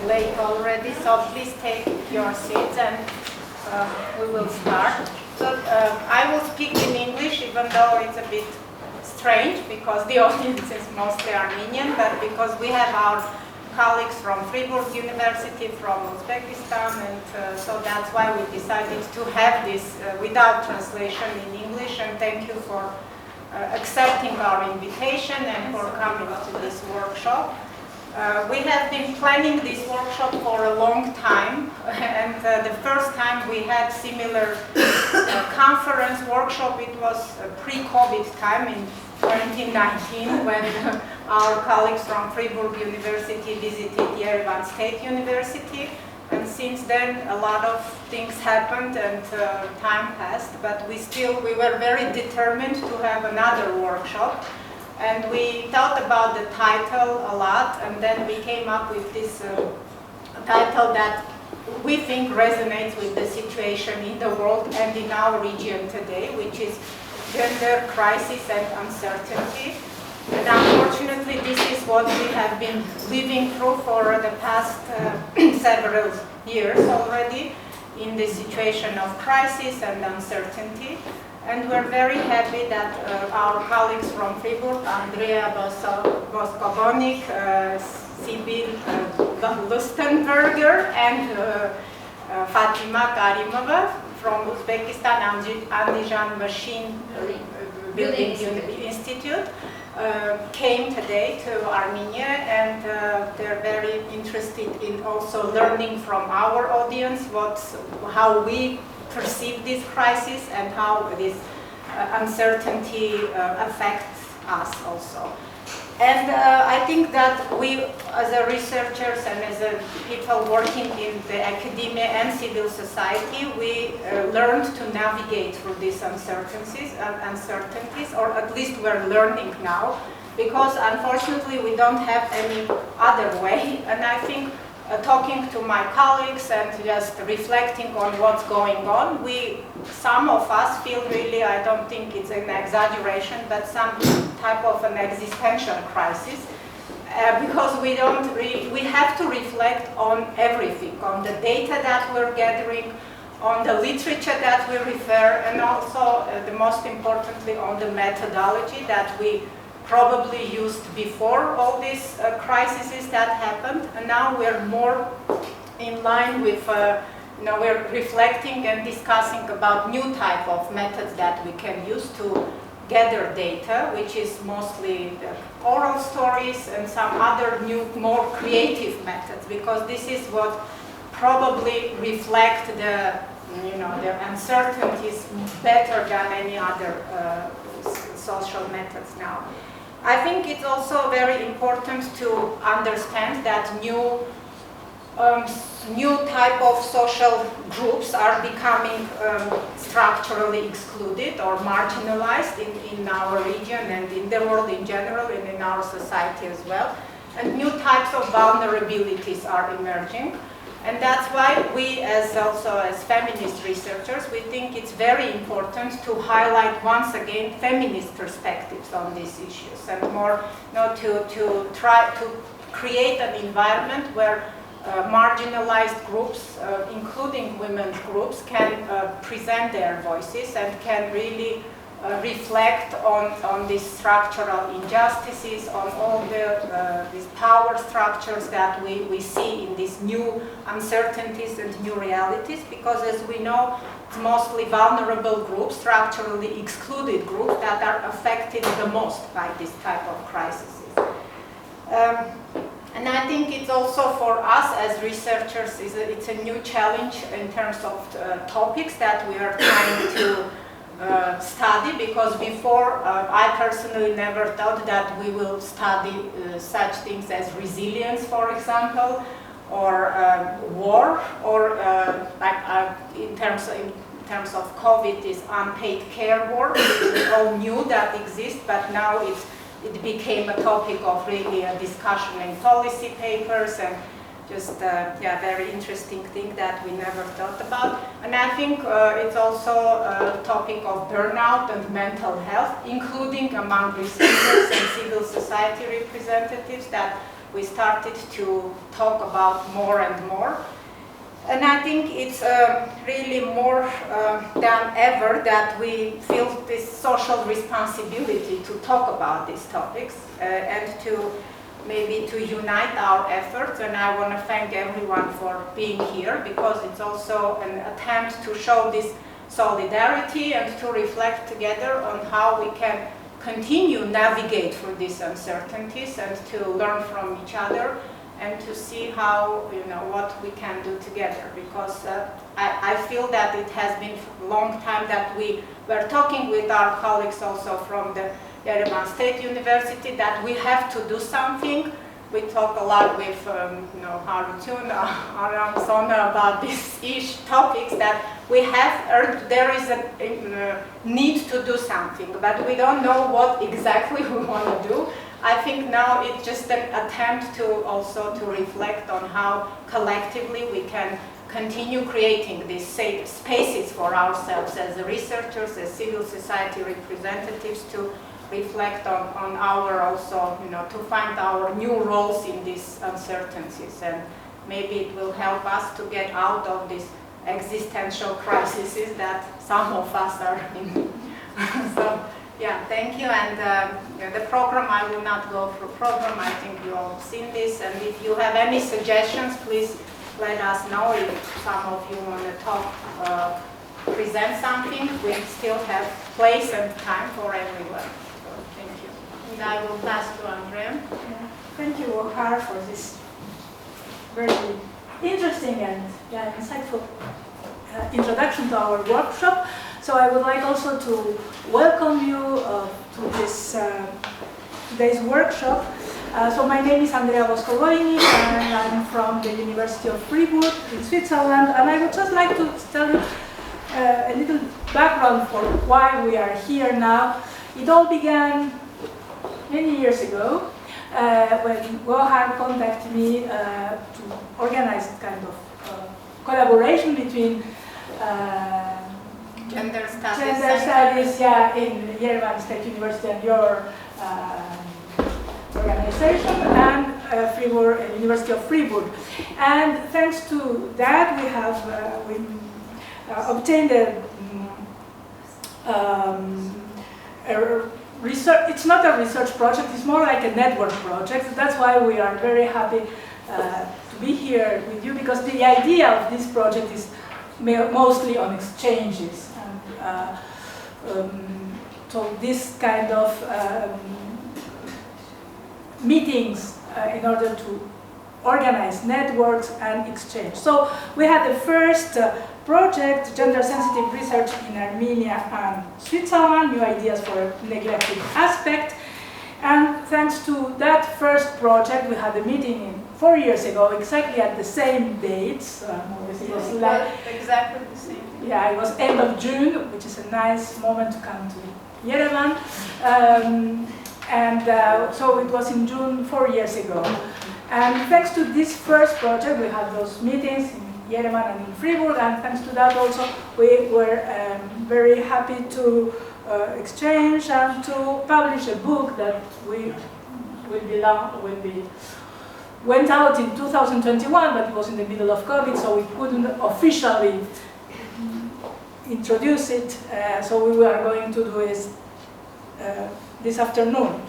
late already, so please take your seats and we will start. So I will speak in English, even though it's a bit strange because the audience is mostly Armenian, but because we have our colleagues from Freiburg University, from Uzbekistan, and so that's why we decided to have this without translation in English, and thank you for accepting our invitation and for coming to this workshop. We have been planning this workshop for a long time, and the first time we had similar conference workshop, it was pre-COVID time in 2019 when our colleagues from Freiburg University visited Yerevan State University. And since then, a lot of things happened and time passed, but we were very determined to have another workshop. And we thought about the title a lot, and then we came up with this title that we think resonates with the situation in the world and in our region today, which is Gender, Crisis and Uncertainty. And unfortunately, this is what we have been living through for the past several years already, in the situation of crisis and uncertainty. And we're very happy that our colleagues from Freiburg, Andrea Boscoboinik, Sibyl Lustenberger, and Fatima Karimova from Uzbekistan Andijan Machine Building Institute came today to Armenia, and they're very interested in also learning from our audience how we perceive this crisis and how this uncertainty affects us also. And I think that we, as researchers and as people working in the academia and civil society, we learned to navigate through these uncertainties, or at least we're learning now, because unfortunately we don't have any other way. And I think talking to my colleagues and just reflecting on what's going on, some of us feel really, I don't think it's an exaggeration, but some type of an existential crisis, because we have to reflect on everything, on the data that we're gathering, on the literature that we refer, and also, the most importantly, on the methodology that we probably used before all these crises that happened, and now we're more in line with, we're reflecting and discussing about new type of methods that we can use to gather data, which is mostly the oral stories and some other new, more creative methods, because this is what probably reflect the uncertainties better than any other social methods now. I think it's also very important to understand that new type of social groups are becoming structurally excluded or marginalized in our region and in the world in general and in our society as well. And new types of vulnerabilities are emerging. And that's why we, also as feminist researchers, we think it's very important to highlight once again feminist perspectives on these issues, and more, to try to create an environment where marginalized groups, including women's groups, can present their voices and can really reflect on these structural injustices, on all these power structures that we see in these new uncertainties and new realities, because as we know, it's mostly vulnerable groups, structurally excluded groups that are affected the most by this type of crises. And I think it's also for us as researchers, it's a new challenge in terms of topics that we are trying to study, because before I personally never thought that we will study such things as resilience, for example, or war, or in terms of COVID, is unpaid care work. We all knew that exists, but now it became a topic of really a discussion in policy papers, and just very interesting thing that we never thought about. And I think it's also a topic of burnout and mental health, including among researchers and civil society representatives, that we started to talk about more and more. And I think it's really more than ever that we feel this social responsibility to talk about these topics and to maybe to unite our efforts. And I want to thank everyone for being here, because it's also an attempt to show this solidarity and to reflect together on how we can continue navigate through these uncertainties and to learn from each other and to see how, what we can do together. Because I feel that it has been a long time that we were talking with our colleagues also from the Yerevan State University that we have to do something. We talk a lot with Vartikyan, Aram, Sona about these topics that we have, there is a need to do something, but we don't know what exactly we want to do. I think now it's just an attempt to also to reflect on how collectively we can continue creating these safe spaces for ourselves as researchers, as civil society representatives, to reflect on our also, to find our new roles in these uncertainties. And maybe it will help us to get out of these existential crises that some of us are in. So, yeah, thank you. And the program, I will not go through program. I think you all have seen this. And if you have any suggestions, please let us know. If some of you want to talk, present something, we still have place and time for everyone. So thank you. And I will pass to Andrea. Yeah. Thank you, Ohar, for this very interesting and insightful introduction to our workshop. So I would like also to welcome you to this today's workshop. So my name is Andrea Boscoboinik, and I'm from the University of Freiburg in Switzerland. And I would just like to tell you a little background for why we are here now. It all began many years ago when Ohar contacted me to organize a kind of collaboration between Gender studies, yeah, in Yerevan State University and your organization, and University of Freiburg. And thanks to that, we have obtained a research. It's not a research project; it's more like a network project. That's why we are very happy to be here with you, because the idea of this project is mostly on exchanges. So this kind of meetings in order to organize networks and exchange. So we had the first project, gender-sensitive research in Armenia and Switzerland, new ideas for a neglected aspect. And thanks to that first project, we had a meeting 4 years ago, exactly at the same dates. Exactly the same. Yeah, it was end of June, which is a nice moment to come to Yerevan. So it was in June 4 years ago. And thanks to this first project, we had those meetings in Yerevan and in Freiburg, and thanks to that also, we were very happy to exchange and to publish a book that went out in 2021, but it was in the middle of COVID, so we couldn't officially introduce it. So we were going to do it this afternoon.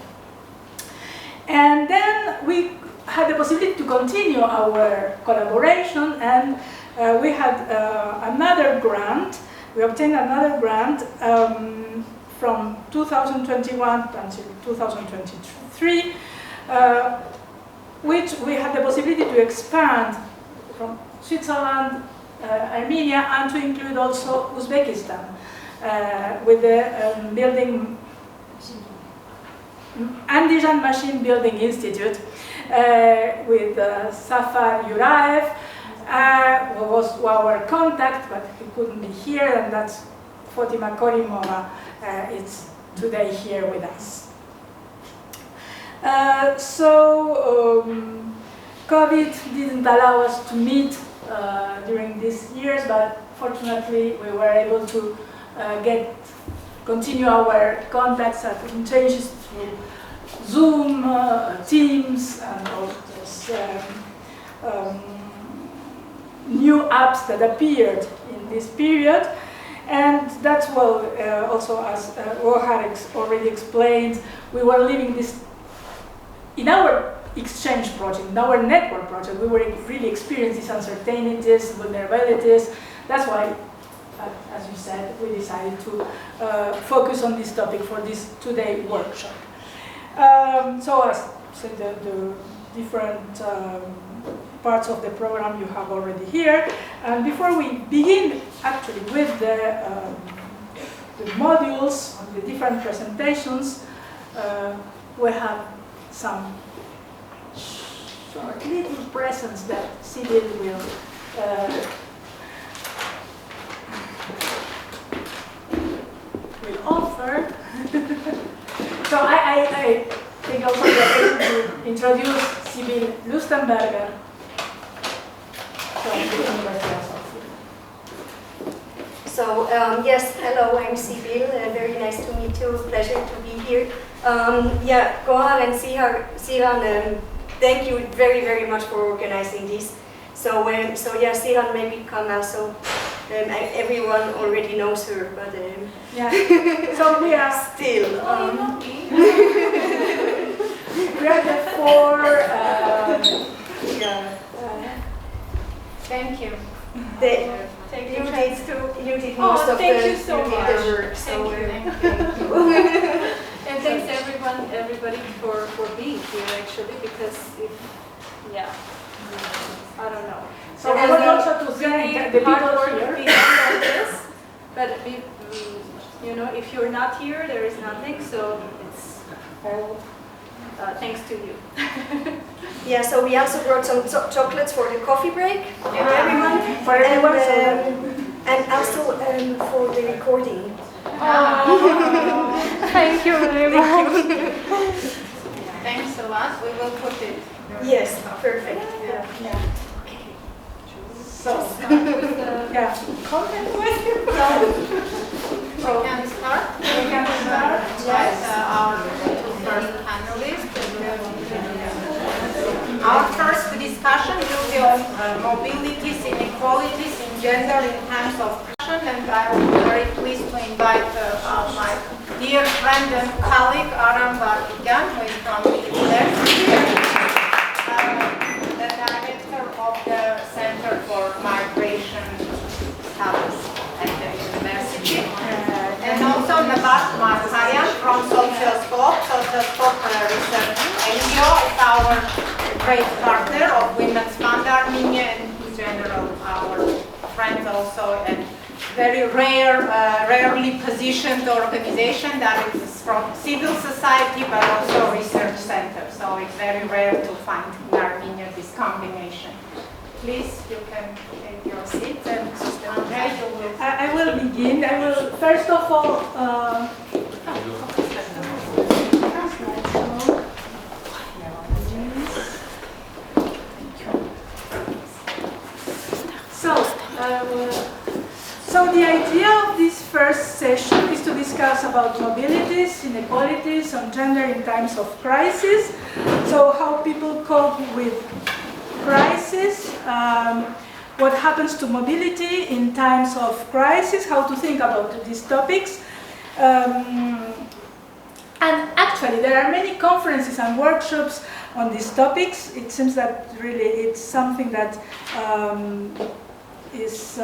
And then we had the possibility to continue our collaboration, and we had another grant. We obtained another grant from 2021 until 2023, which we had the possibility to expand from Switzerland, Armenia, and to include also Uzbekistan with the building Andijan Machine Building Institute with Safar Yuraev, who was our contact, but he couldn't be here, and that's Fatima Korimova. It's today here with us. COVID didn't allow us to meet during these years, but fortunately we were able to continue our contacts and changes through Zoom, Teams, and all these new apps that appeared in this period. And that's, well, also as Rohar already explained, we were living this, in our exchange project, in our network project, we were really experiencing these uncertainties, vulnerabilities. That's why, as you said, we decided to focus on this topic for this two-day workshop. So as said, the different parts of the program you have already here. And before we begin actually with the modules, the different presentations, we have some short little presents that Sibyl will offer. So I take also the occasion to introduce Sibyl Lustenberger from the University of Sofia. So yes, hello, I'm Sibyl. Very nice to meet you. Pleasure to be here. Yeah, Gohar and Siran, thank you very, very much for organizing this. So yeah, Siran maybe come also. Everyone already knows her, but yeah. So we are still. We are the four. Yeah. Thank you. You did most of thank you so the much. work. Thank you. And thanks everybody for being here actually, because I don't know. So I would also to thank the hard people work here. behind all this, but you know, if you're not here, there is nothing. So it's all thanks to you. Yeah, so we also brought some chocolates for the coffee break for everyone. For everyone, and also for the recording. Thank you very much. Thanks a lot. We will put it. Yes, perfect. Yeah. So, yeah. content with you. We can start. We can start. Yes, our two first panelists. Our first discussion will be on mobilities, inequalities in gender in times of passion, and I am very pleased to invite my dear friend and colleague Aram Vartikyan, who is from the university, the director of the Center for Migration Studies at the university, and also Nvard Margaryan from Socioscope. Socioscope Research NGO is our great partner of Women's Fund Armenia, and in general our friends also, and very rarely positioned organization that is from civil society but also research center. So it's very rare to find in Armenia this combination. Please, you can take your seat, and Andrea, you will. I will begin. I will first of all. So the idea of this first session is to discuss about mobilities, inequalities, and gender in times of crisis. So how people cope with crisis, what happens to mobility in times of crisis, how to think about these topics. And actually, there are many conferences and workshops on these topics. It seems that really it's something that is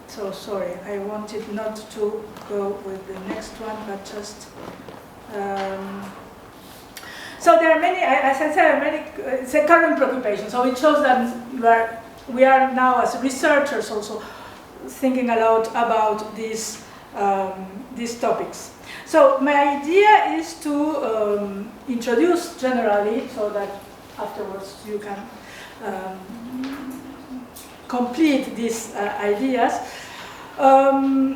so sorry, I wanted not to go with the next one, but just so there are many, as I said, it's a current preoccupation. So it shows that we are now as researchers also thinking a lot about these topics. So my idea is to introduce generally, so that afterwards you can complete these ideas. I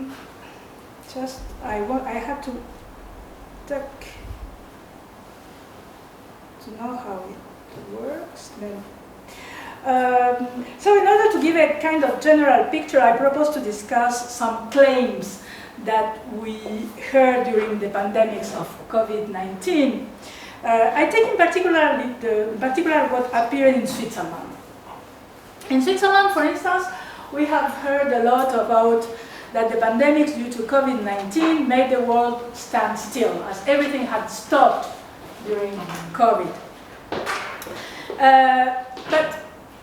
have to check to know how it works. Then. So in order to give a kind of general picture, I propose to discuss some claims that we heard during the pandemics of COVID-19. I take in particular what appeared in Switzerland. In Switzerland, for instance, we have heard a lot about that the pandemics due to COVID-19 made the world stand still, as everything had stopped during COVID. But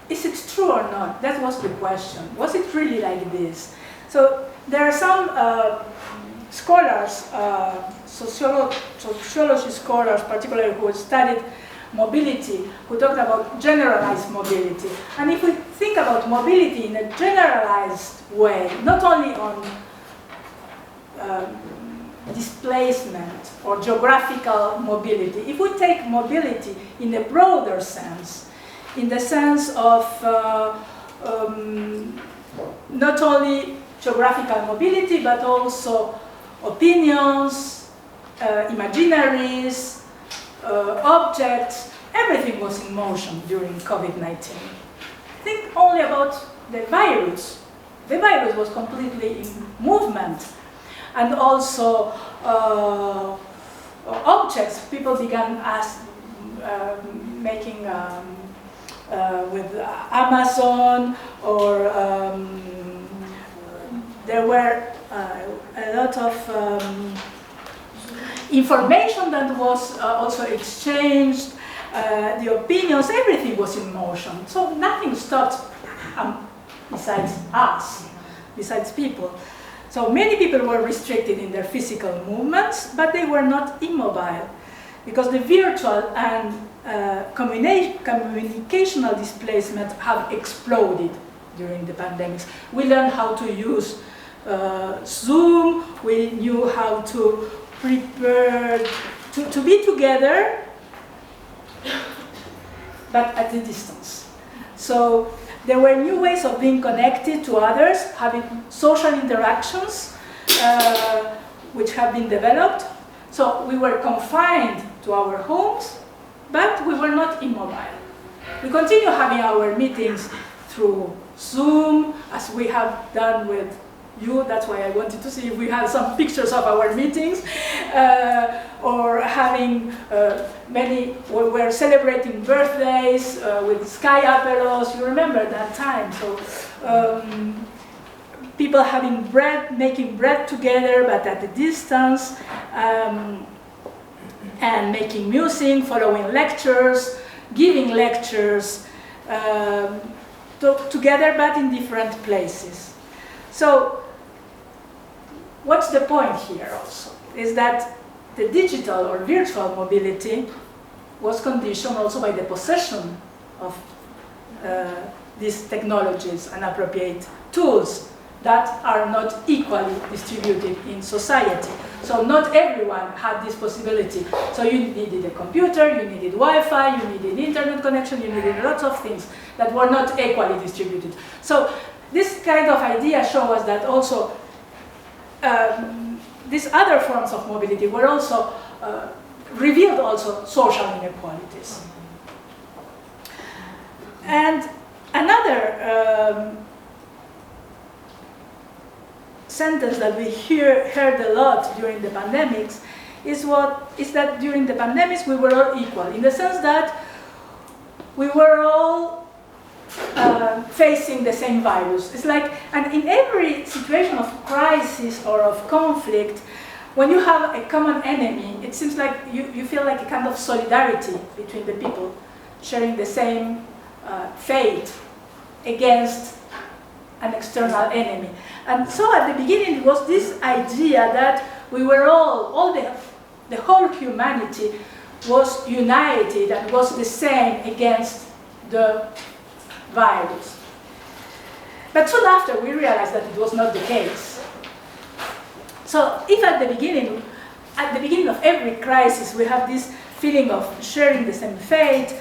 is it true or not? That was the question. Was it really like this? So there are some scholars, sociology scholars, particularly who studied mobility, who talked about generalized mobility. And if we think about mobility in a generalized way, not only on displacement or geographical mobility, if we take mobility in a broader sense, in the sense of not only geographical mobility, but also opinions, imaginaries, objects, everything was in motion during COVID-19. Think only about the virus. The virus was completely in movement. And also objects, people began making with Amazon, or there were a lot of information that was also exchanged, the opinions, everything was in motion. So nothing stopped besides us, besides people. So many people were restricted in their physical movements, but they were not immobile, because the virtual and communicational displacement have exploded during the pandemics. We learned how to use Zoom, we knew how to prepare to be together, but at a distance. So there were new ways of being connected to others, having social interactions, which have been developed. So we were confined to our homes, but we were not immobile. We continue having our meetings through Zoom, as we have done with you. That's why I wanted to see if we had some pictures of our meetings, or having we're celebrating birthdays with sky aperos. You remember that time? So people having bread, making bread together, but at a distance, and making music, following lectures, giving lectures, together, but in different places. So what's the point here also? Is that the digital or virtual mobility was conditioned also by the possession of these technologies and appropriate tools that are not equally distributed in society. So not everyone had this possibility. So you needed a computer, you needed Wi-Fi, you needed internet connection, you needed lots of things that were not equally distributed. So this kind of idea shows us that also these other forms of mobility were also revealed also social inequalities. And another sentence that we heard a lot during the pandemics is that during the pandemics we were all equal, in the sense that we were all facing the same virus. It's like, and in every situation of crisis or of conflict, when you have a common enemy, it seems like you feel like a kind of solidarity between the people sharing the same fate against an external enemy. And so at the beginning it was this idea that we were the whole humanity was united and was the same against the virus. But soon after we realized that it was not the case. So if at the beginning of every crisis we have this feeling of sharing the same fate,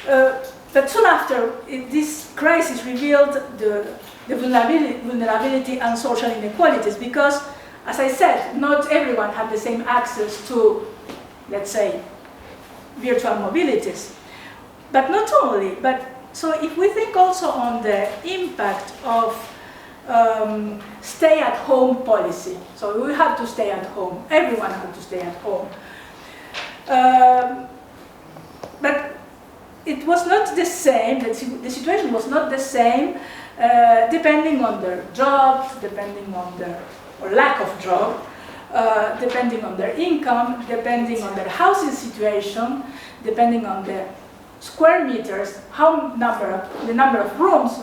but soon after this crisis revealed the vulnerability and social inequalities, because, as I said, not everyone had the same access to, let's say, virtual mobilities. But not only, so if we think also on the impact of stay-at-home policy, so we have to stay at home, everyone had to stay at home. But it was not the same, the situation was not the same depending on their job, depending on their, or lack of job, depending on their income, depending on their housing situation, depending on the square meters, the number of rooms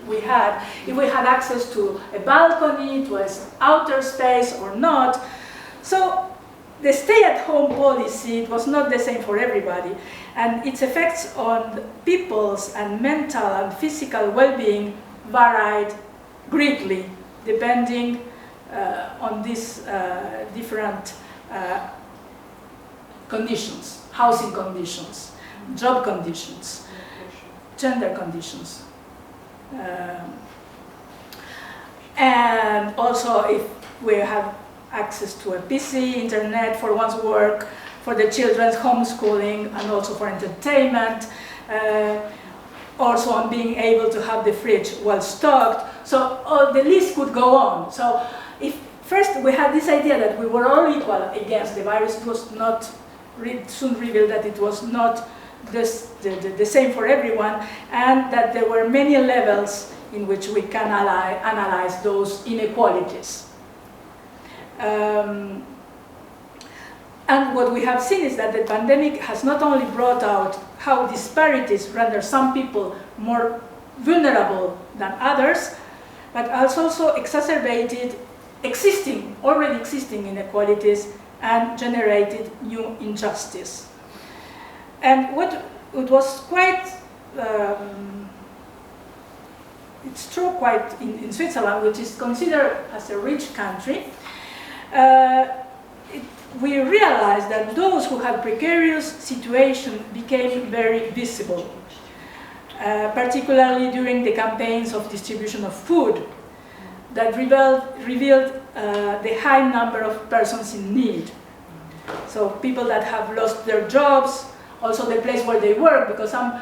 we had, if we had access to a balcony, to an outer space or not. So the stay-at-home policy, it was not the same for everybody, and its effects on people's and mental and physical well-being varied greatly depending on these different conditions, housing conditions, job conditions, gender conditions. And also if we have access to a PC, internet for one's work, for the children's homeschooling, and also for entertainment, also on being able to have the fridge well stocked. So the list could go on. So if first we had this idea that we were all equal against the virus, it was not soon revealed that it was not the same for everyone, and that there were many levels in which we can analyze those inequalities. And what we have seen is that the pandemic has not only brought out how disparities render some people more vulnerable than others, but has also exacerbated already existing inequalities and generated new injustice. And what it was quite, it's true quite in Switzerland, which is considered as a rich country, we realized that those who had precarious situations became very visible, particularly during the campaigns of distribution of food that revealed the high number of persons in need. So people that have lost their jobs, also the place where they work, because some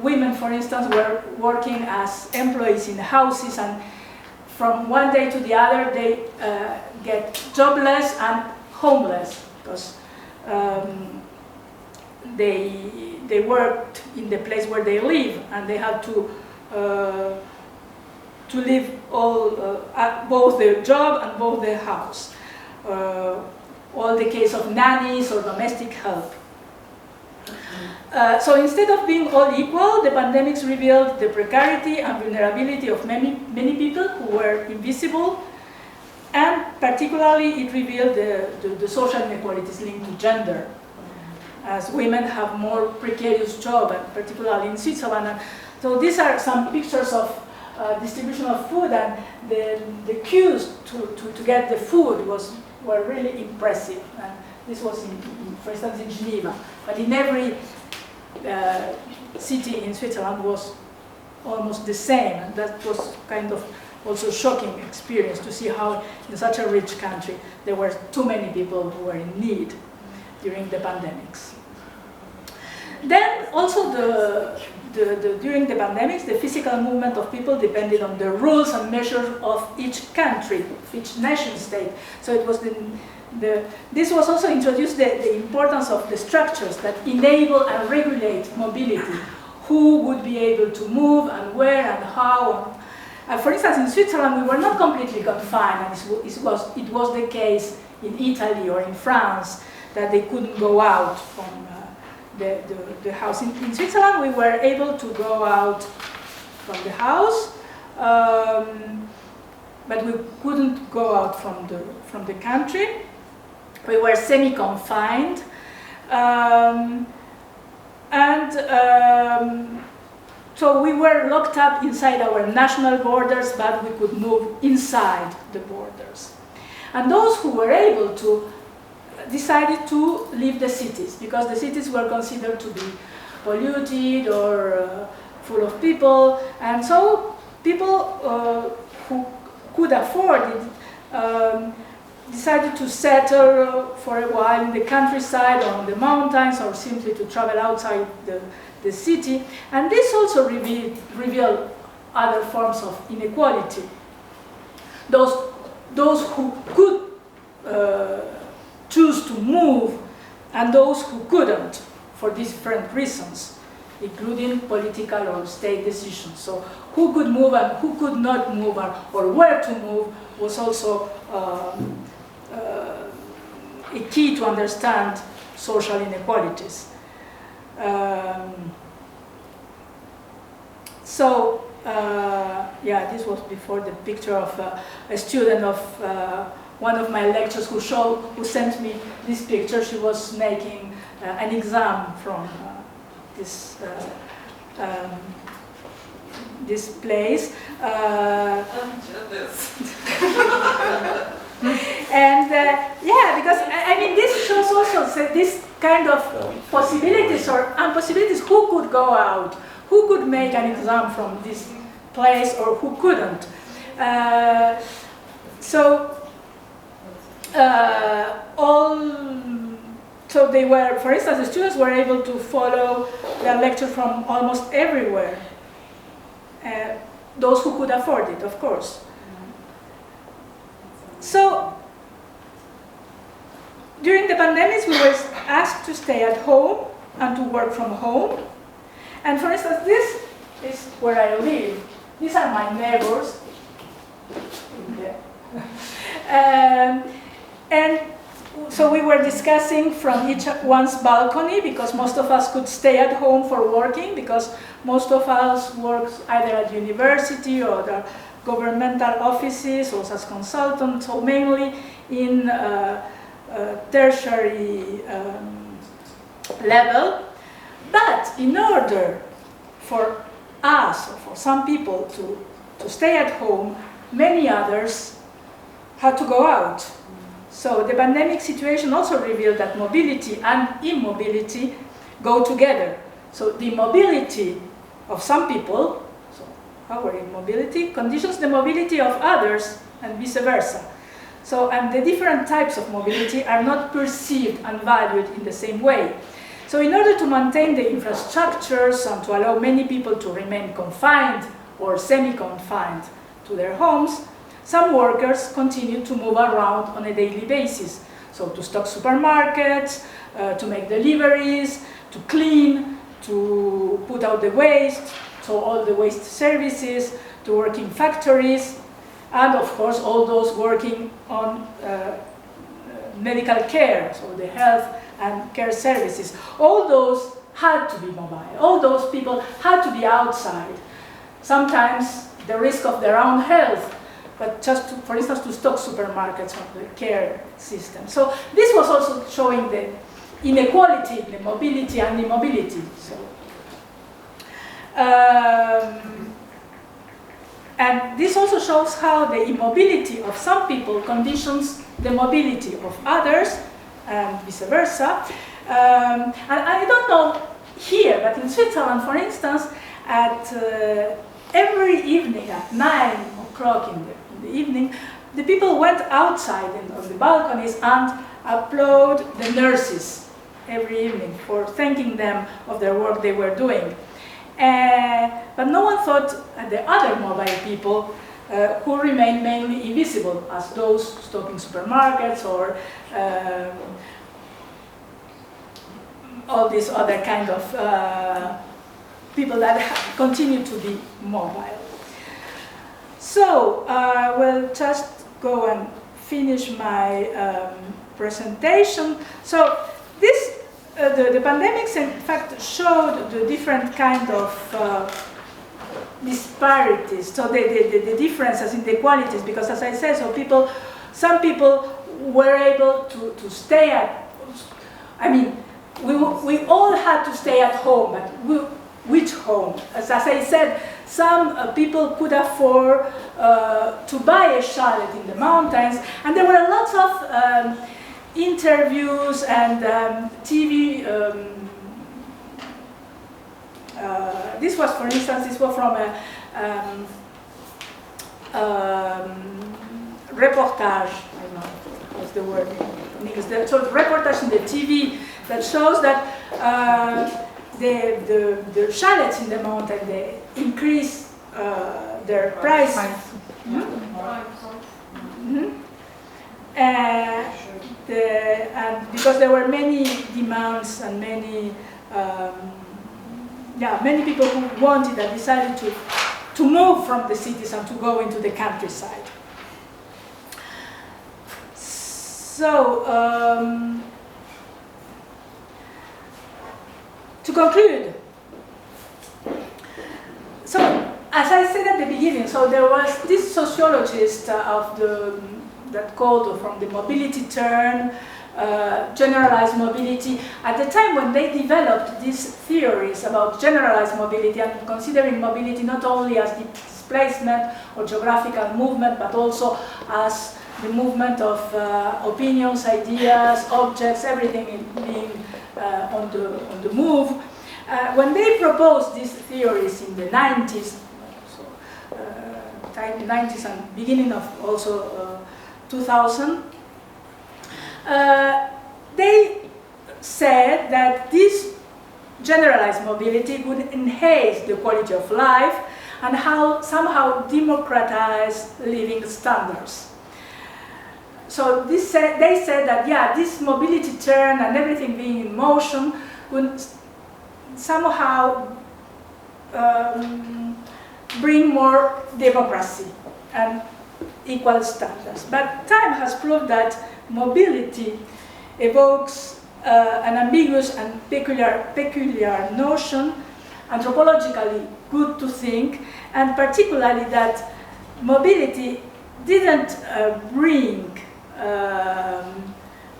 women, for instance, were working as employees in houses, and from one day to the other they get jobless and homeless, because they worked in the place where they live, and they had to live both the job and both the house. All the case of nannies or domestic help. So instead of being all equal, the pandemics revealed the precarity and vulnerability of many people who were invisible, and particularly it revealed the social inequalities linked to gender, as women have more precarious jobs, and particularly in Switzerland. And so these are some pictures of distribution of food, and the queues to get the food were really impressive. And this was, for instance, in Geneva. But in every city in Switzerland was almost the same, and that was kind of also shocking experience to see how in such a rich country there were too many people who were in need during the pandemics. Then also during the pandemics, the physical movement of people depended on the rules and measures of each country, of each nation state. So it was this was also introduced the importance of the structures that enable and regulate mobility. Who would be able to move, and where, and how. For instance, in Switzerland, we were not completely confined, and it was the case in Italy or in France that they couldn't go out from the house. In Switzerland, we were able to go out from the house, but we couldn't go out from the country. We were semi-confined, so we were locked up inside our national borders, but we could move inside the borders. And those who were able to decided to leave the cities, because the cities were considered to be polluted or full of people, and so people who could afford it decided to settle for a while in the countryside or on the mountains, or simply to travel outside the city. And this also revealed other forms of inequality. Those who could choose to move and those who couldn't for different reasons, including political or state decisions. So who could move and who could not move, or where to move, was also a key to understand social inequalities. Yeah, this was before the picture of a student of one of my lectures who sent me this picture. She was making an exam from this place. Yeah, because I mean, this shows also this kind of possibilities or impossibilities. Who could go out? Who could make an exam from this place, or who couldn't? So they were, for instance, the students were able to follow their lecture from almost everywhere. Those who could afford it, of course. So during the pandemic, we were asked to stay at home and to work from home. And for instance, this is where I live. These are my neighbors. And so we were discussing from each one's balcony, because most of us could stay at home for working, because most of us work either at university or the governmental offices or as consultants, so mainly in tertiary level. But in order for us, or for some people, to stay at home, many others had to go out. So the pandemic situation also revealed that mobility and immobility go together. So the mobility of some people, so our immobility, conditions the mobility of others, and vice versa. So, and the different types of mobility are not perceived and valued in the same way. So in order to maintain the infrastructures and to allow many people to remain confined or semi-confined to their homes, some workers continue to move around on a daily basis. So to stock supermarkets, to make deliveries, to clean, to put out the waste, so all the waste services, to work in factories, and of course all those working on medical care, so the health and care services. All those had to be mobile. All those people had to be outside. Sometimes the risk of their own health, but just to, for instance, to stock supermarkets of the care system. So this was also showing the inequality, the mobility and immobility. So, and this also shows how the immobility of some people conditions the mobility of others, and vice versa. And I don't know here, but in Switzerland, for instance, at every evening at 9 o'clock in the evening, the people went outside on the balconies and applaud the nurses every evening for thanking them of their work they were doing. But no one thought the other mobile people who remain mainly invisible, as those stocking supermarkets or all these other kind of people that continue to be mobile. So I will just go and finish my presentation. So this, the pandemics in fact showed the different kind of disparities, so the differences in the qualities, because as I said, so some people were able to stay at, I mean, we all had to stay at home, but which home? As I said, some people could afford to buy a chalet in the mountains, and there were lots of interviews and TV. This was, for instance, this was from a reportage. I don't know what's the word in English. So reportage in the TV that shows that the chalets in the mountain, they increase their price. Mm-hmm. Mm-hmm. And because there were many demands and many many people who wanted and decided to move from the cities and to go into the countryside. So, to conclude, so as I said at the beginning, so there was this sociologist that called from the mobility turn, generalized mobility. At the time when they developed these theories about generalized mobility and considering mobility not only as displacement or geographical movement, but also as the movement of opinions, ideas, objects, everything being on the move. When they proposed these theories in the 90s, and beginning of also 2000, they said that this generalized mobility would enhance the quality of life and somehow democratize living standards. So they said that, yeah, this mobility turn and everything being in motion would somehow bring more democracy and equal standards. But time has proved that mobility evokes an ambiguous and peculiar notion, anthropologically good to think, and particularly that mobility didn't bring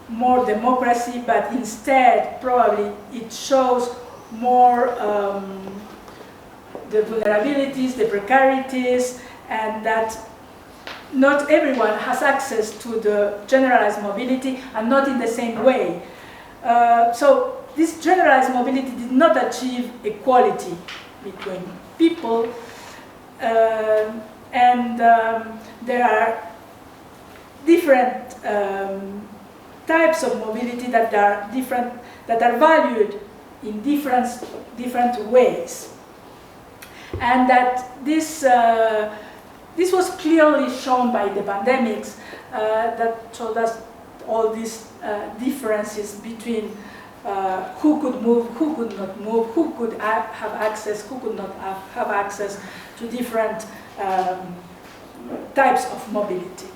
more democracy, but instead probably it shows more the vulnerabilities, the precarities, and that not everyone has access to the generalized mobility and not in the same way. So this generalized mobility did not achieve equality between people, and there are different types of mobility that are valued in different ways, and that this was clearly shown by the pandemics that showed us all these differences between who could move, who could not move, who could have access, who could not have access to different types of mobility.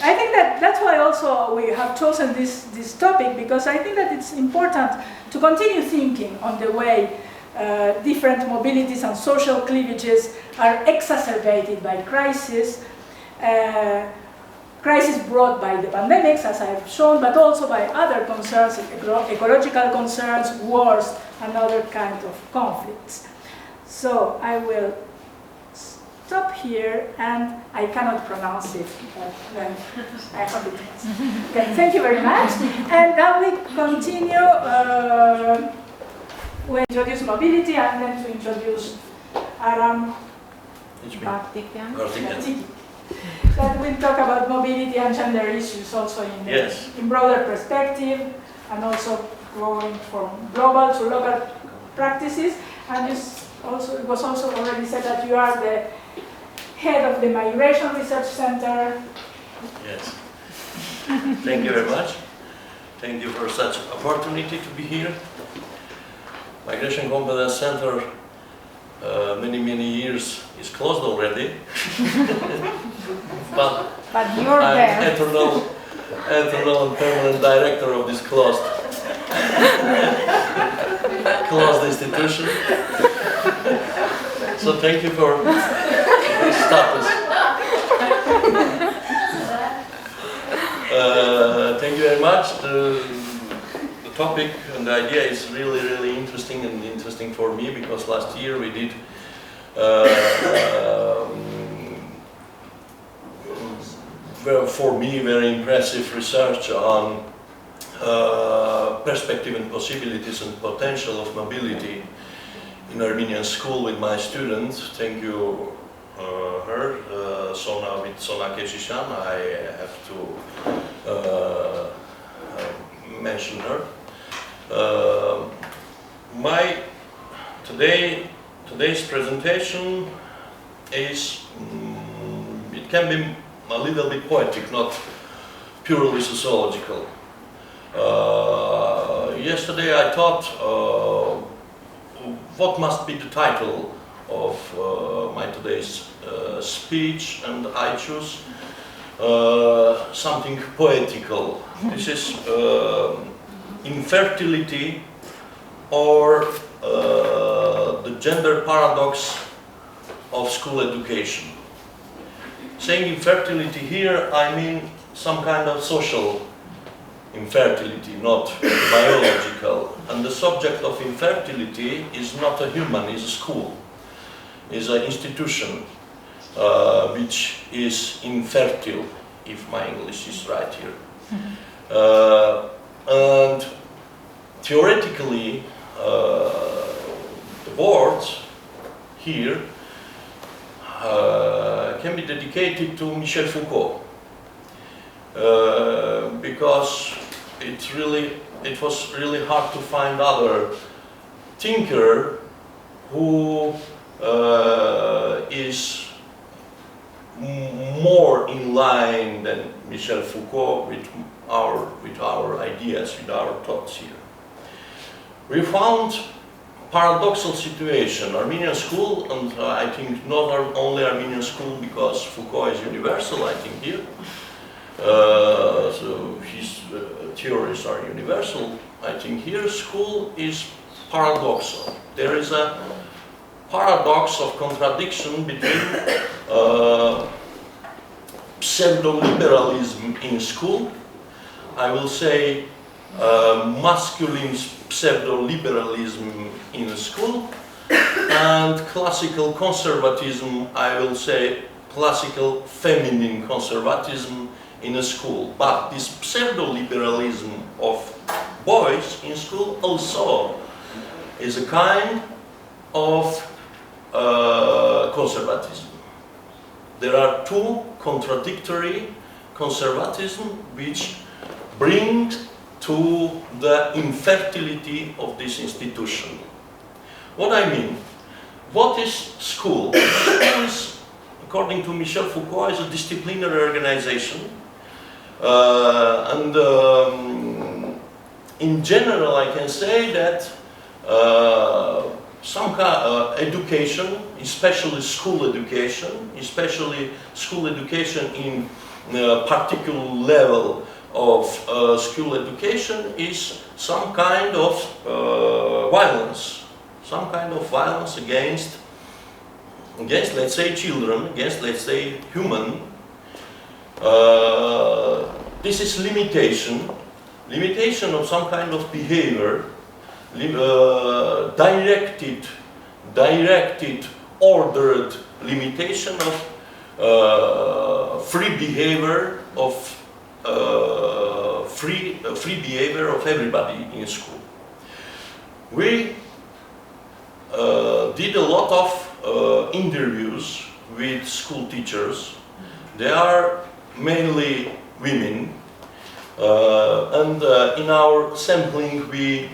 I think that's why also we have chosen this topic, because I think that it's important to continue thinking on the way different mobilities and social cleavages are exacerbated by crisis brought by the pandemics, as I've shown, but also by other concerns, ecological concerns, wars, and other kinds of conflicts. So I will stop here, and I cannot pronounce it, but I hope it was. Okay, thank you very much. And now we continue. We introduce mobility, and then to introduce Aram, Vartikyan. That will talk about mobility and gender issues also in broader perspective, and also going from global to local practices. And it was also already said that you are the head of the Migration Research Center. Yes. Thank you very much. Thank you for such opportunity to be here. Migration Competence Center, many years is closed already. but you're I'm there. eternal and permanent director of this closed institution. So thank you for this status. Thank you very much. The topic and the idea is really interesting for me, because last year we did for me very impressive research on perspective and possibilities and potential of mobility in Armenian school with my students. Thank you, her, Sona Keshishan. I have to mention her. Today's presentation is, it can be a little bit poetic, not purely sociological. Yesterday I thought, what must be the title of my today's speech, and I choose something poetical. This is infertility, or the gender paradox of school education. Saying infertility here, I mean some kind of social infertility, not biological. And the subject of infertility is not a human, is a school, is an institution which is infertile, if my English is right here. And theoretically, the words here can be dedicated to Michel Foucault, because it was really hard to find other thinker who is more in line than Michel Foucault with our ideas, with our thoughts here. We found paradoxal situation. Armenian school, and I think not only Armenian school, because Foucault is universal, I think here. So his theories are universal. I think here school is paradoxal. There is a paradox of contradiction between pseudo-liberalism in school, I will say masculine pseudo-liberalism in school, and classical conservatism, I will say classical feminine conservatism in a school. But this pseudo-liberalism of boys in school also is a kind of conservatism. There are two contradictory conservatism which bring to the infertility of this institution. What I mean, what is school? School is, according to Michel Foucault, is a disciplinary organization. In general, I can say that some education, especially school education in a particular level of school education, is some kind of violence against, let's say, children, against, let's say, human. This is limitation of some kind of behavior, directed, ordered limitation of free behavior of free behavior of everybody in school. We did a lot of interviews with school teachers. They are mainly women, and in our sampling we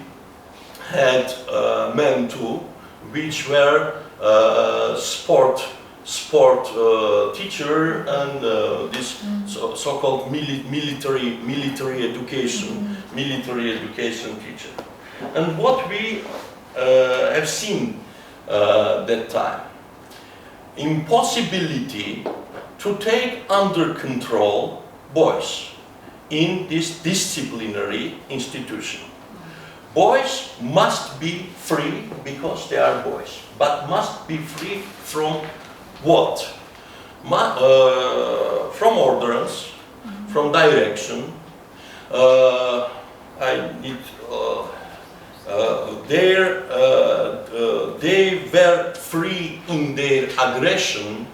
had men too, which were sport teacher and this so-called military education teacher. And what we have seen that time, impossibility to take under control boys in this disciplinary institution. Boys must be free because they are boys, but must be free from what? From orders, from direction. They were free in their aggression,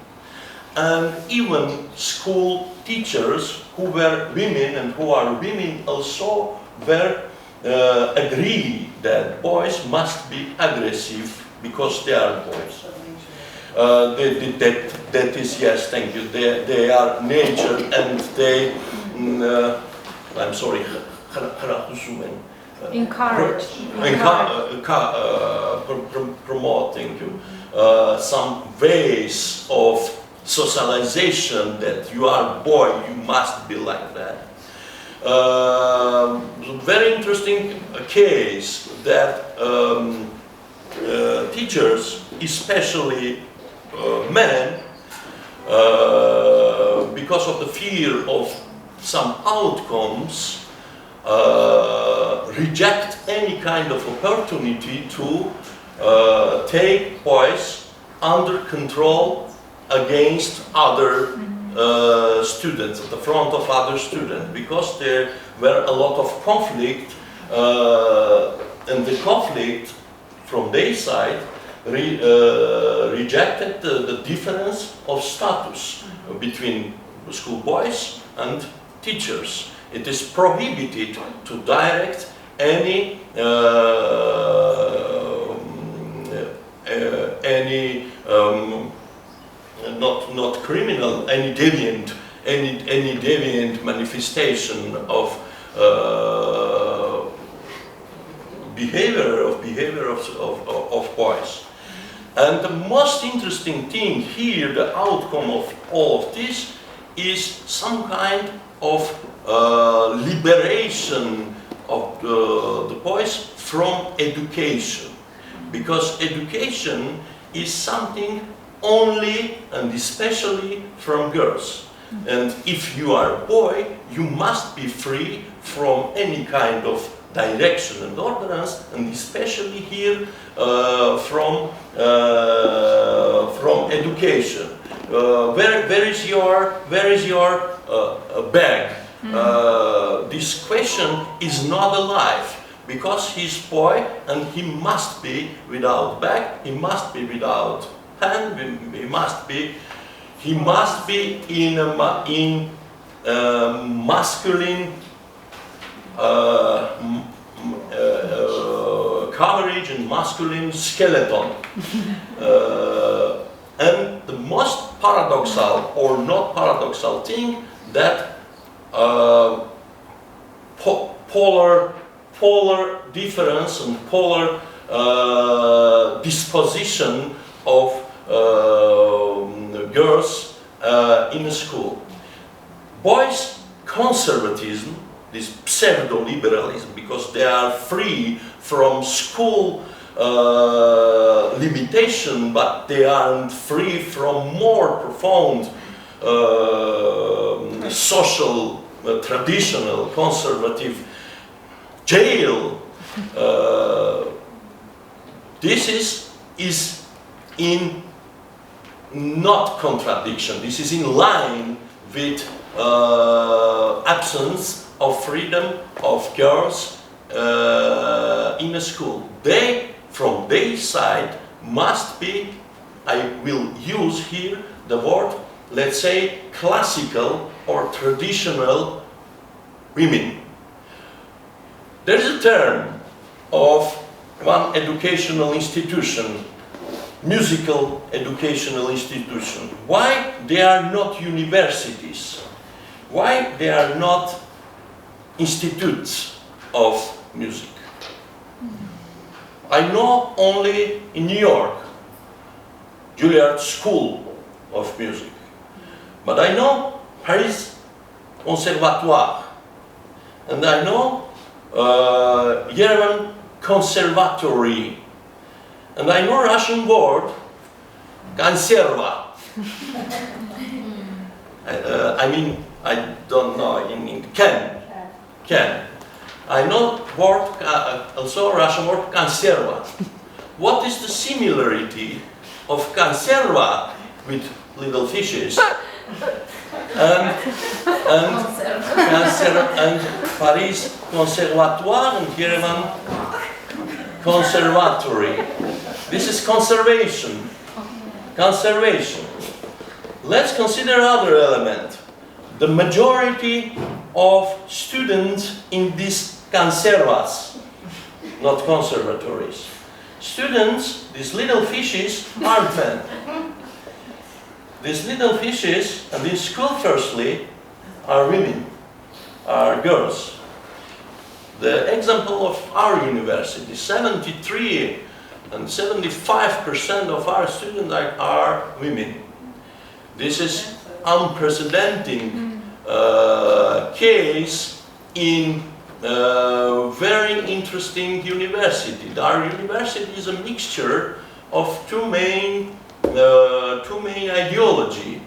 and even school teachers who were women and who are women also were agree that boys must be aggressive because they are boys. That is, yes, thank you. They are nature, and they, I'm sorry, encourage. Promote, thank you, some ways of socialization that you are a boy, you must be like that. Very interesting case that teachers, especially men, because of the fear of some outcomes, reject any kind of opportunity to take boys under control against other students, at the front of other students, because there were a lot of conflict, and the conflict from their side rejected the difference of status between schoolboys and teachers. It is prohibited to direct any not criminal, any deviant manifestation of behavior of boys. And the most interesting thing here, the outcome of all of this, is some kind of liberation of the boys from education, because education is something only and especially from girls. And if you are a boy, you must be free from any kind of direction and ordinance, and especially here from education. Where is your bag? This question is not alive, because he's boy and he must be without bag, he must be without pen, he must be in masculine coverage and masculine skeleton. And the most paradoxal or not paradoxal thing, that polar difference and polar disposition of girls in a school. Boys' conservatism, this pseudo-liberalism, because they are free from school limitation, but they aren't free from more profound social, traditional, conservative jail. This is in not contradiction. This is in line with absence of freedom of girls in a school. They, from their side, must be, I will use here the word, let's say, classical or traditional women. There is a term of one educational institution, musical educational institution. Why they are not universities? Why they are not institutes of music? I know only in New York, Juilliard School of Music. But I know Paris Conservatoire. And I know Yerevan Conservatory. And I know Russian word, konserva. I mean, I don't know, in can. I know word, also Russian word, konserva. What is the similarity of konserva with little fishes and Paris Conservatoire and Yerevan Conservatory? This is conservation. Conservation. Let's consider another element. The majority of students in these conservas, not conservatories. Students, these little fishes, aren't men. These little fishes, and in school firstly, are women, are girls. The example of our university, 73 and 75% of our students are women. This is unprecedented case in very interesting university. Our university is a mixture of two main ideology.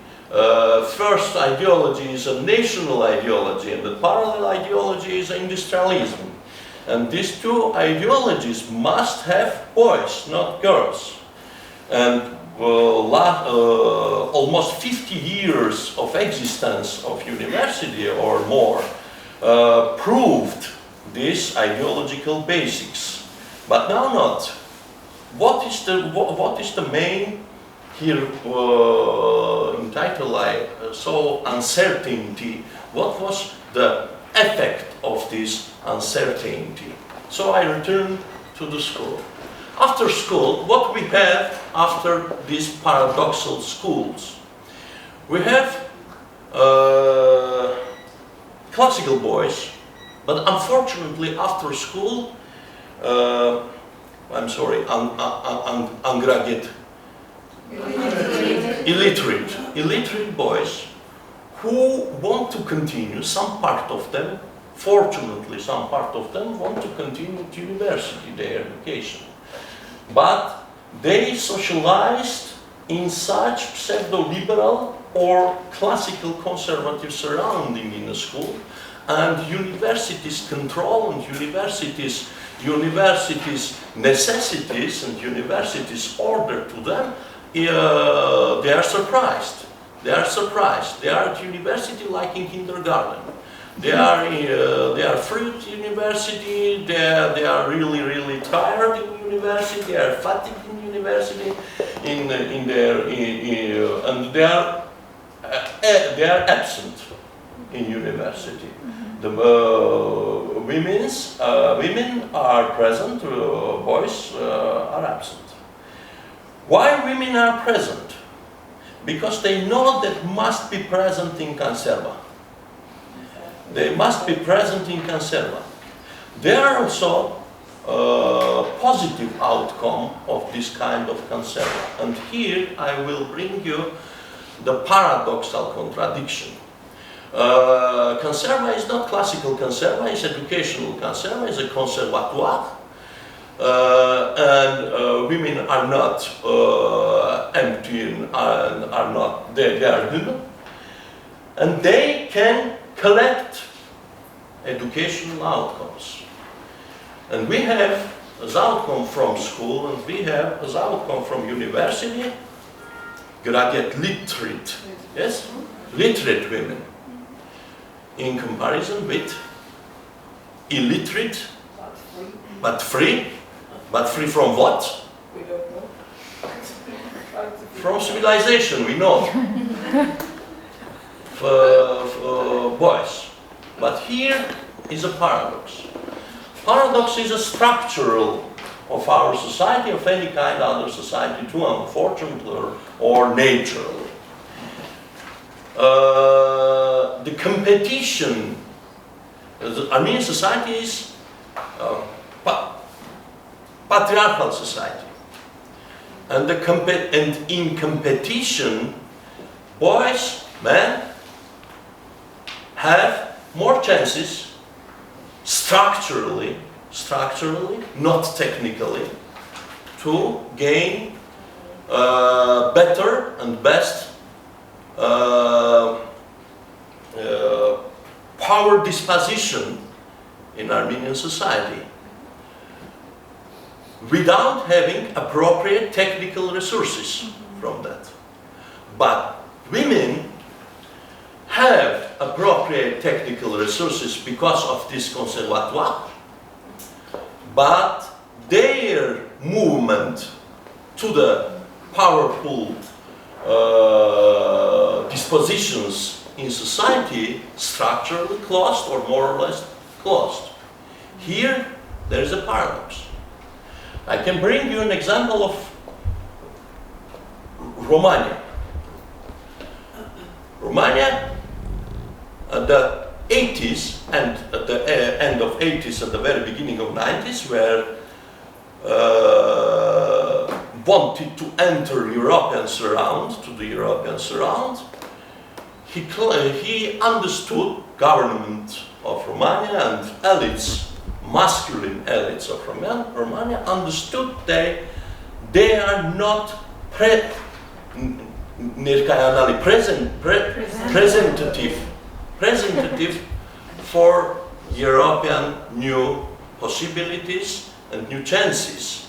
First ideology is a national ideology, and the parallel ideology is industrialism. And these two ideologies must have boys, not girls. And almost 50 years of existence of university or more proved these ideological basics. But now not. What is the main here in title I saw uncertainty? What was the effect of this uncertainty? So I returned to the school. After school, what we have after these paradoxal schools? We have classical boys, but unfortunately after school, I'm sorry, illiterate boys who want to continue, some part of them, fortunately some part of them want to continue to university, their education. But they socialized in such pseudo-liberal or classical conservative surrounding in the school, and universities' control and universities' necessities and universities' order to them, they are surprised. They are surprised. They are at university like in kindergarten. They are free at university. They are really tired in university. They are fatigued in university. And they are absent in university. The women are present. Boys are absent. Why women are present? Because they know that must be present in conserva. They must be present in conserva. There are also positive outcome of this kind of conserva. And here I will bring you the paradoxal contradiction. Conserva is not classical conserva, it's educational conserva, it's a conservatoire. And women are not empty and are not, they are human. And they can collect educational outcomes. And we have as outcome from school, and we have as outcome from university, graduate literate, yes? Literate women. In comparison with illiterate, but free. But free from what? We don't know. From civilization, we know. Boys. But here is a paradox. Paradox is a structural of our society, of any kind other society, too, unfortunately or naturally. The competition, the Armenian society is patriarchal society, and in competition, boys, men have more chances structurally, not technically, to gain better and best power disposition in Armenian society, without having appropriate technical resources from that. But women have appropriate technical resources because of this conservatoire, but their movement to the powerful dispositions in society structurally closed or more or less closed. Here there is a paradox. I can bring you an example of Romania. Romania at the 80s and at the end of 80s and the very beginning of 90s, where wanted to enter European surround, to the European surround, he understood government of Romania and elites, masculine elites of Romania, understood they are not representative for European new possibilities and new chances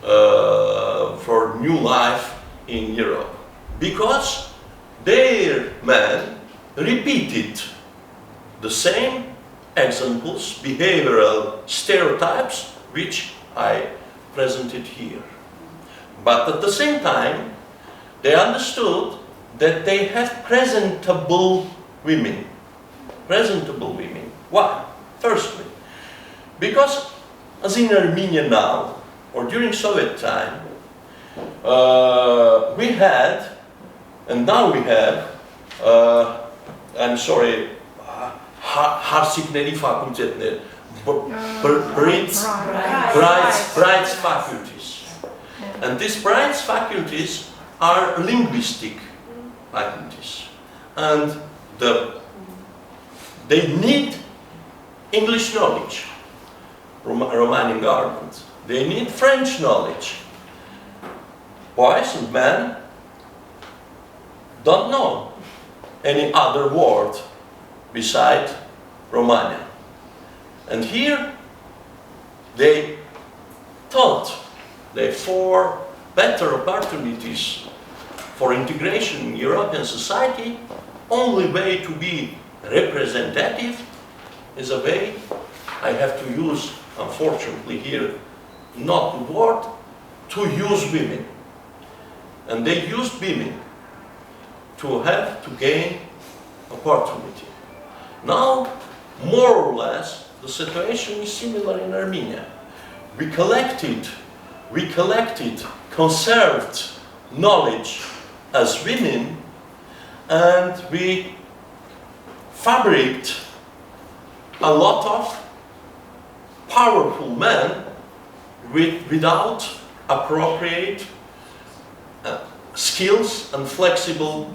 for new life in Europe, because their men repeated the same examples, behavioral stereotypes, which I presented here. But at the same time, they understood that they have presentable women. Presentable women. Why? Firstly, because as in Armenia now, or during Soviet time, we had, and now we have, I'm sorry, harsikneri fakultetleri, brides faculties. And these brides faculties are linguistic faculties. And they need English knowledge, Romanian government. They need French knowledge. Boys and men don't know any other word beside Romania. And here they thought they for better opportunities for integration in European society, only way to be representative is a way, I have to use, unfortunately here, not the word, to use women. And they used women to gain opportunity. Now, more or less, the situation is similar in Armenia. We collected, conserved knowledge as women, and we fabricated a lot of powerful men without appropriate skills and flexible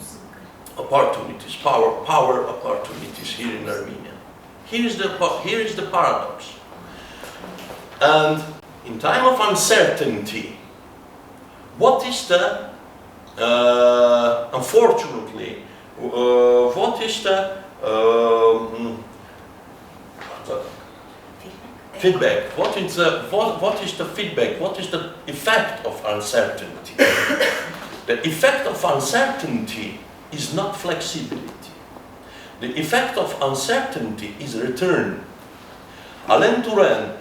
opportunities, power opportunities here in Armenia. Here is the paradox. And in time of uncertainty, what is the, unfortunately, what is the feedback? What is the feedback? What is the effect of uncertainty? The effect of uncertainty is not flexibility. The effect of uncertainty is return. Alain Touraine,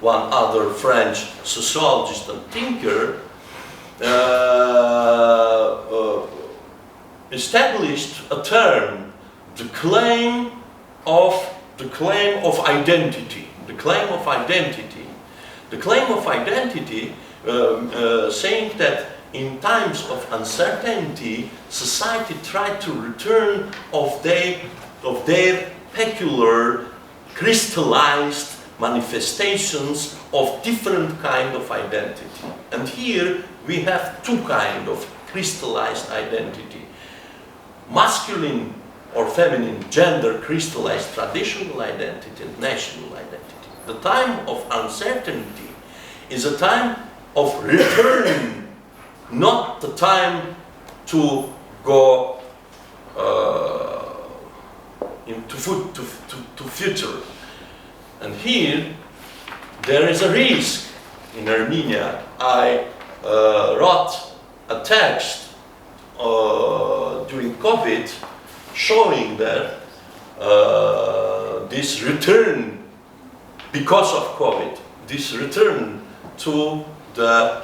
one other French sociologist and thinker, established a term, the claim of identity. The claim of identity. The claim of identity, saying that in times of uncertainty, society tried to return of their peculiar, crystallized manifestations of different kind of identity. And here we have two kind of crystallized identity. Masculine or feminine, gender crystallized traditional identity and national identity. The time of uncertainty is a time of return, not the time to go to future. And here there is a risk in Armenia. I wrote a text during COVID showing that this return, because of COVID, this return to the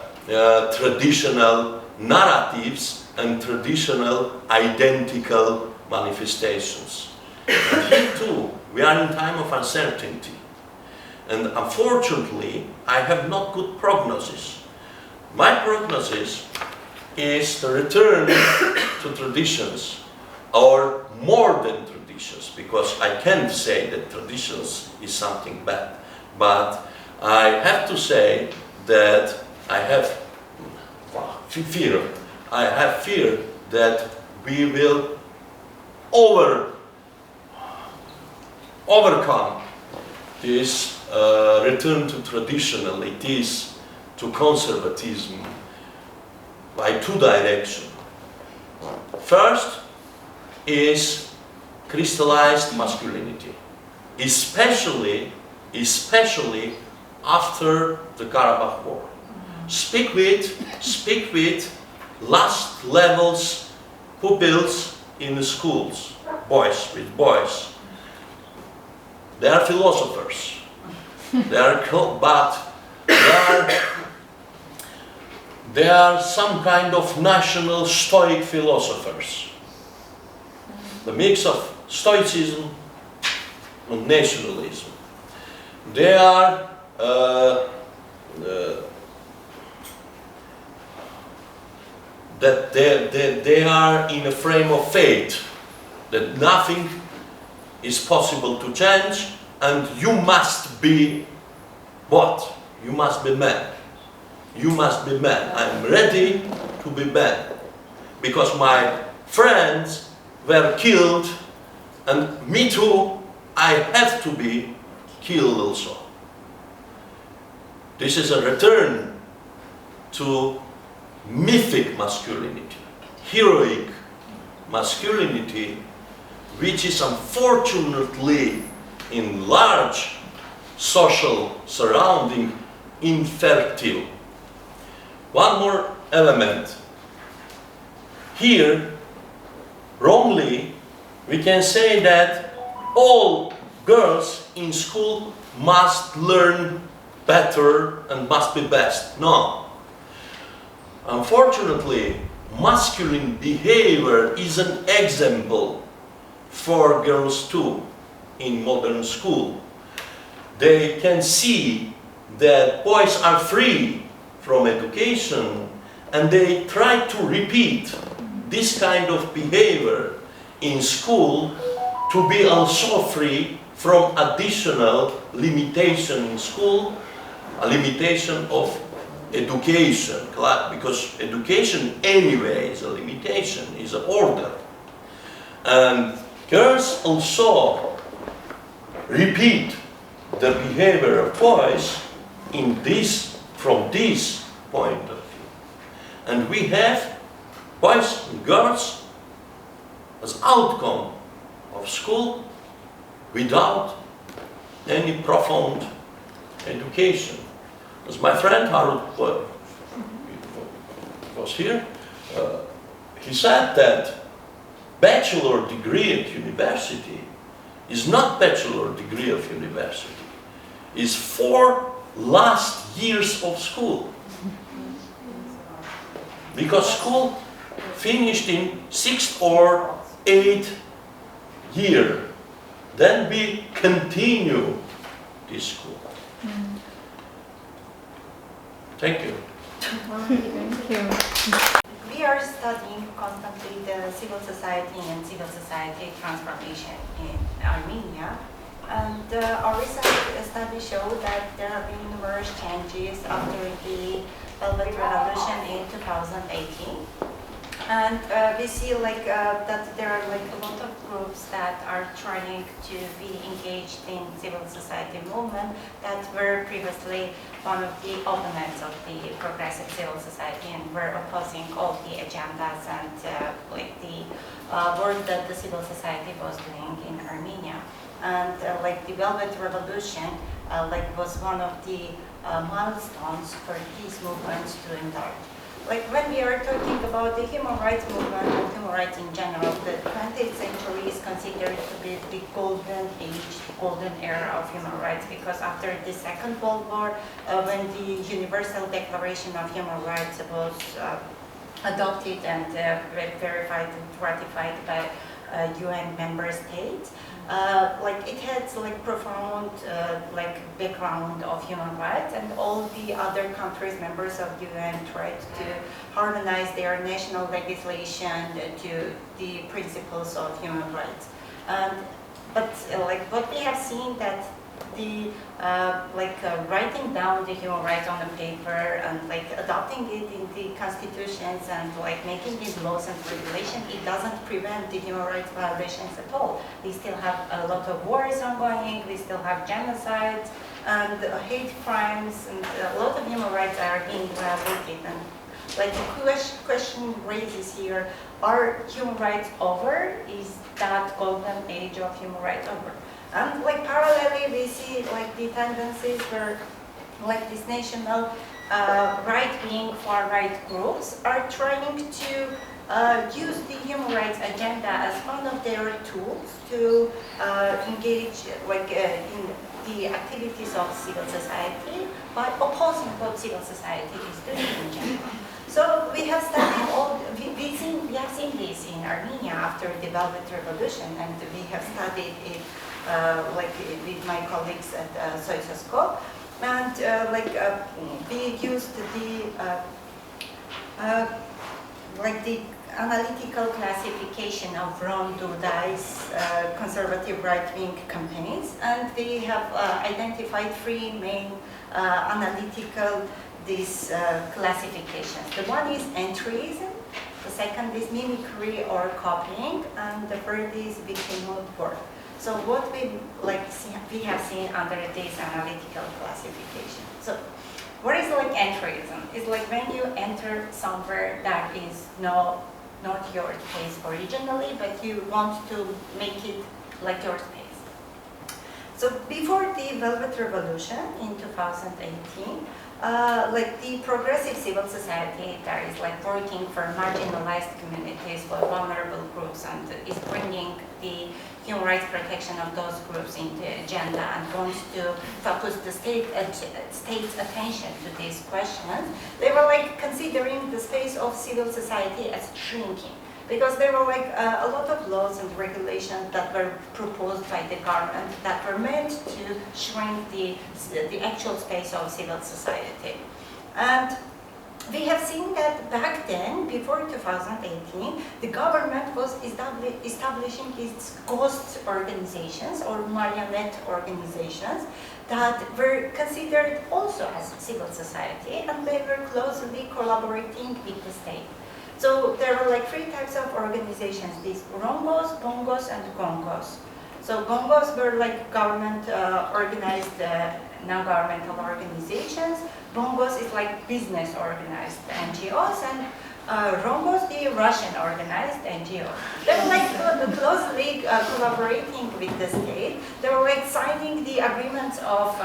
traditional narratives and traditional identical manifestations. And here too, we are in time of uncertainty. And unfortunately, I have not good prognosis. My prognosis is the return to traditions, or more than traditions, because I can't say that traditions is something bad. But I have to say that I have fear. I have fear that we will overcome this return to traditionalities, to conservatism, by two directions. First is crystallized masculinity, especially after the Karabakh War. Speak with last levels pupils in the schools, boys with boys. They are philosophers. They are some kind of national Stoic philosophers. The mix of Stoicism and nationalism. They are they are in a frame of faith that nothing is possible to change, and you must be what? You must be man. You must be man. I'm ready to be man. Because my friends were killed, and me too, I have to be killed also. This is a return to mythic masculinity, heroic masculinity, which is unfortunately in large social surrounding infertile. One more element. Here, wrongly, we can say that all girls in school must learn better and must be best. No. Unfortunately, masculine behavior is an example for girls too in modern school. They can see that boys are free from education, and they try to repeat this kind of behavior in school to be also free from additional limitation in school, a limitation of education, because education anyway is a limitation, is an order. And girls also repeat the behavior of boys from this point of view. And we have boys and girls as outcome of school without any profound education. As my friend Harold was here, he said that bachelor degree at university is not bachelor degree of university, it's 4 last years of school. Because school finished in 6th or 8th year. Then we continue this school. Thank you. Thank you. We are studying constantly the civil society and civil society transformation in Armenia. And our recent study showed that there have been numerous changes after the Velvet Revolution in 2018. And we see that there are a lot of groups that are trying to be engaged in civil society movement that were previously one of the opponents of the progressive civil society and were opposing all the agendas and the work that the civil society was doing in Armenia. And the Velvet Revolution was one of the milestones for these movements to embark. When we are talking about the human rights movement and human rights in general, the 20th century is considered to be the golden age, the golden era of human rights, because after the Second World War, when the Universal Declaration of Human Rights was adopted and verified and ratified by UN member states, it had profound background of human rights, and all the other countries members of UN tried to harmonize their national legislation to the principles of human rights. But what we have seen that the writing down the human rights on the paper and like adopting it in the constitutions and like making it laws and regulation, it doesn't prevent the human rights violations at all. We still have a lot of wars ongoing, we still have genocides and hate crimes, and a lot of human rights are being violated. And like the question raises here, are human rights over? Is that golden age of human rights over? And like parallelly, we see like the tendencies where like these national right-wing, far-right groups are trying to use the human rights agenda as one of their tools to engage like in the activities of civil society by opposing what civil society is doing in general. So we have studied all, we have seen this in Armenia after the Velvet Revolution, and we have studied it like with my colleagues at Soysosko, and we used the analytical classification of Ron Dudai's conservative right-wing campaigns, and we have identified three main analytical classifications. The one is entryism, the second is mimicry or copying, and the third is victimhood work. So what we have seen under this analytical classification. So what is like entryism? It's like when you enter somewhere that is not your space originally, but you want to make it like your space. So before the Velvet Revolution in 2018, like the progressive civil society that is like working for marginalized communities, for vulnerable groups, and is bringing the human rights protection of those groups in the agenda and wants to focus the state's attention to these questions, they were like considering the space of civil society as shrinking, because there were like a lot of laws and regulations that were proposed by the government that were meant to shrink the actual space of civil society. And we have seen that back then, before 2018, the government was establishing its ghost organizations or marionette organizations that were considered also as civil society, and they were closely collaborating with the state. So there were like three types of organizations, these Rongos, Bongos, and Gongos. So Gongos were like government organized non-governmental organizations. Bongos is like business organized NGOs, and Rongos, the Russian organized NGOs. They were like closely collaborating with the state. They were like signing the agreements of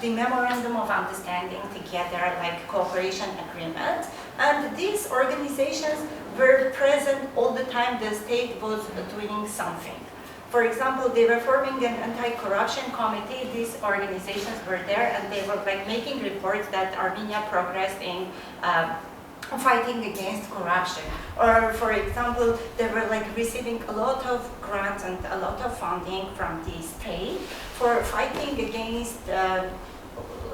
the Memorandum of Understanding together, like cooperation agreements. And these organizations were present all the time the state was doing something. For example, they were forming an anti-corruption committee. These organizations were there, and they were like making reports that Armenia progressed in fighting against corruption. Or, for example, they were like receiving a lot of grants and a lot of funding from the state for fighting against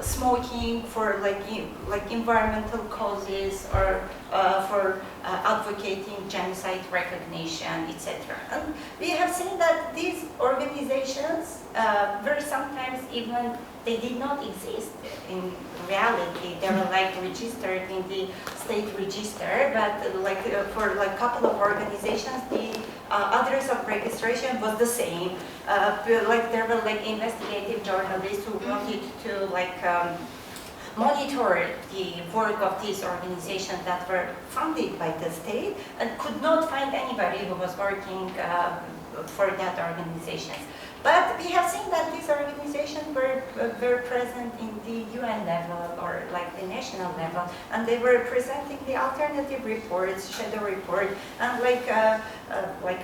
smoking, for like environmental causes, or for advocating genocide recognition, etc. And we have seen that these organizations were sometimes even, they did not exist in reality. They were like registered in the state register, but like for like a couple of organizations, the address of registration was the same. Like there were like investigative journalists who wanted to like monitor the work of these organizations that were funded by the state and could not find anybody who was working for that organization. But we have seen that these organizations were present in the UN level or like the national level, and they were presenting the alternative reports, shadow report, and like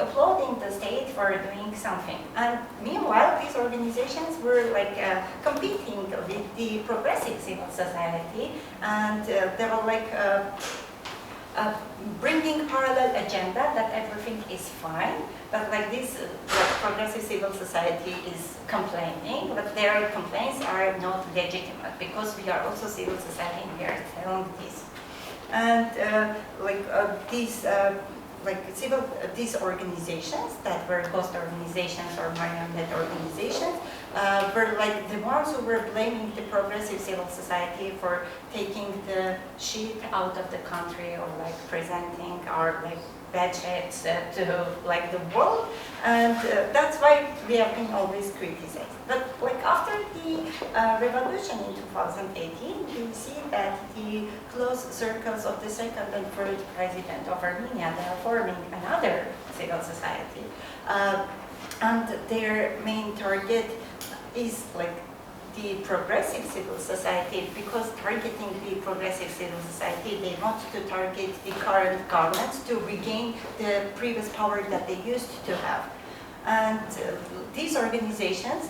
applauding the state for doing something. And meanwhile, these organizations were like competing with the progressive civil society, and they were like bringing parallel agenda that everything is fine, but like this progressive civil society is complaining, but their complaints are not legitimate because we are also civil society and we are telling this. And these organizations that were ghost organizations or marionette organizations were like the ones who were blaming the progressive civil society for taking the shit out of the country or like presenting our like budgets to like the world, and that's why we have been always criticized. But like after the revolution in 2018, we see that the close circles of the second and third president of Armenia, they are forming another civil society, and their main target is like the progressive civil society, because targeting the progressive civil society, they want to target the current governments to regain the previous power that they used to have. And these organizations,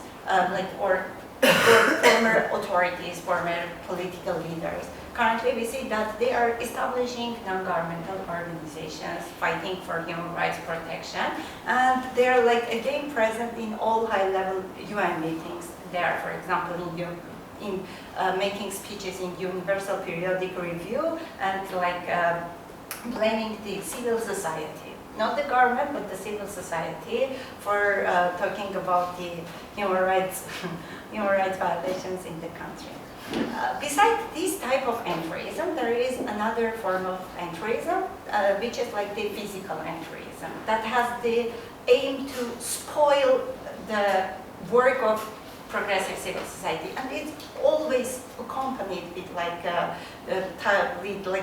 or former authorities, former political leaders, currently we see that they are establishing non-governmental organizations fighting for human rights protection, and they are like again present in all high-level UN meetings. They are, for example, in making speeches in Universal Periodic Review and like blaming the civil society, not the government, but the civil society, for talking about the human rights violations in the country. Besides this type of entryism, there is another form of entryism, which is like the physical entryism, that has the aim to spoil the work of progressive civil society, and it's always accompanied with like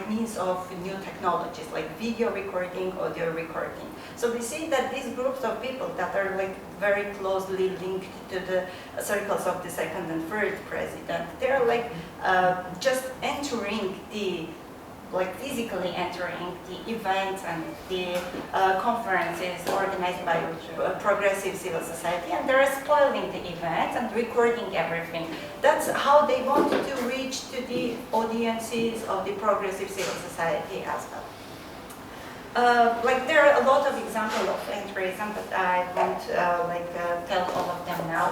means of new technologies like video recording, audio recording. So we see that these groups of people that are like very closely linked to the circles of the second and third president, they're like just entering the physically entering the events and the conferences organized by progressive civil society, and they're spoiling the events and recording everything. That's how they wanted to reach to the audiences of the progressive civil society as well. There are a lot of examples of entryism, but I won't tell all of them now.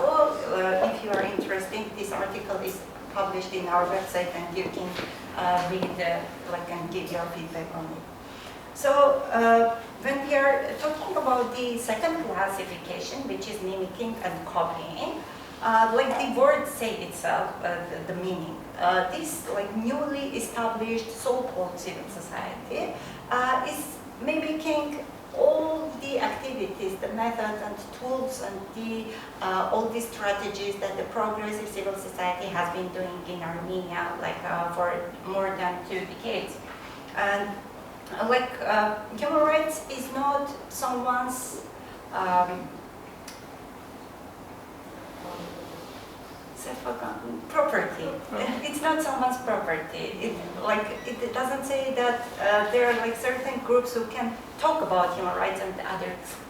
If you are interested, this article is published in our website, and you can read and give your feedback on it. So when we are talking about the second classification, which is mimicking and copying, the word say itself, the meaning. This newly established so-called civil society is mimicking all the activities, the methods and tools and all the strategies that the progressive civil society has been doing in Armenia for more than 2 decades. And human rights is not someone's property. It's not someone's property. It doesn't say that there are certain groups who can talk about human rights and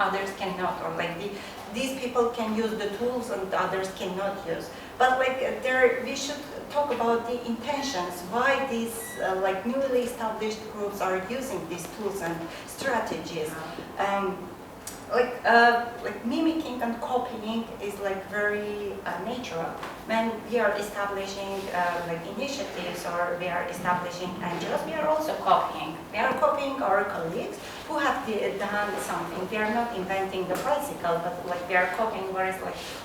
others cannot, or these people can use the tools and others cannot use. But we should talk about the intentions, why these newly established groups are using these tools and strategies. Mimicking and copying is very natural. When we are establishing initiatives or we are establishing NGOs, we are also copying. We are copying our colleagues who have done something. We are not inventing the bicycle, but we are copying what is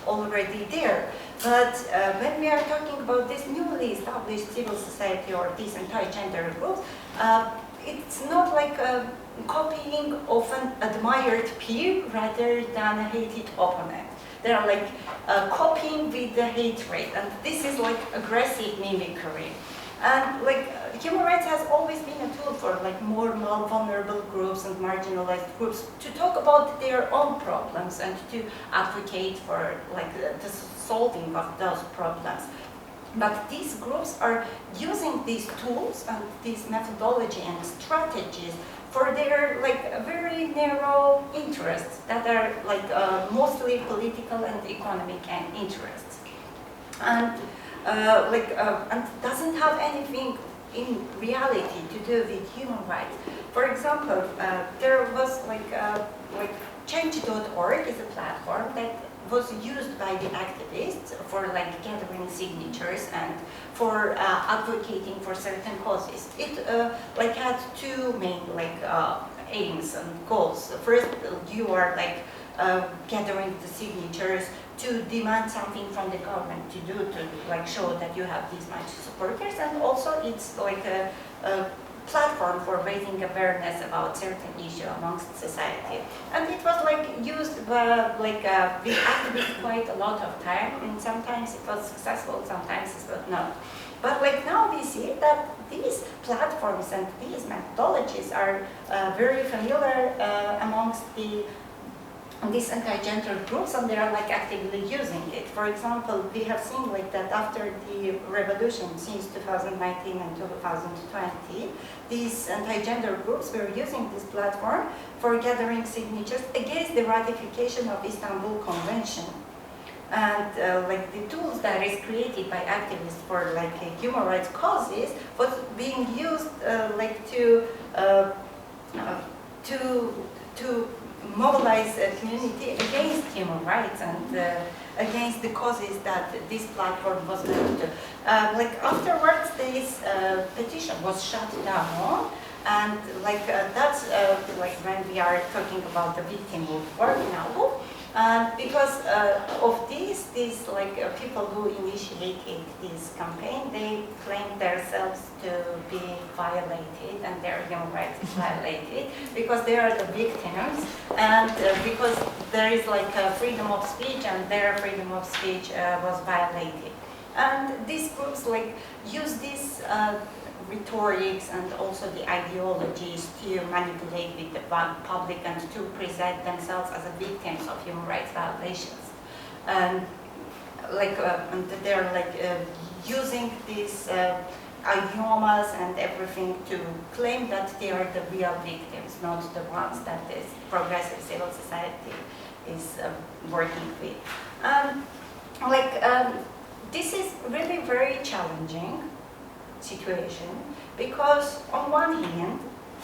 already there. But when we are talking about this newly established civil society or these anti-gender groups, it's not copying of an admired peer rather than a hated opponent. They are copying with the hatred, and this is aggressive mimicry. And human rights has always been a tool for more vulnerable groups and marginalized groups to talk about their own problems and to advocate for the solving of those problems. But these groups are using these tools and this methodology and strategies for their very narrow interests that are mostly political and economic interests, and and doesn't have anything in reality to do with human rights. For example, there was Change.org is a platform that was used by the activists for gathering signatures and for advocating for certain causes. It had 2 main aims and goals. First, you are gathering the signatures to demand something from the government to do to like show that you have these much supporters, and also it's like a platform for raising awareness about certain issue amongst society. And it was like used by with activists quite a lot of time, and sometimes it was successful, sometimes it was not. But like now we see that these platforms and these methodologies are very familiar amongst these anti-gender groups, and they are like actively using it. For example, we have seen like that after the revolution since 2019 and 2020, these anti-gender groups were using this platform for gathering signatures against the ratification of Istanbul Convention. And like the tools that is created by activists for like human rights causes was being used like to mobilize a community against human rights and against the causes that this platform was meant to. Like afterwards, this petition was shut down, and like that's like when we are talking about the victim work now. Because of these like people who initiated this campaign, they claim themselves to be violated and their human rights is violated because they are the victims, and because there is like a freedom of speech and their freedom of speech was violated. And these groups like use this rhetorics and also the ideologies to manipulate with the public and to present themselves as victims of human rights violations. And like and they're like using these idiomas and everything to claim that they are the real victims, not the ones that this progressive civil society is working with. This is really very challenging situation, because on one hand,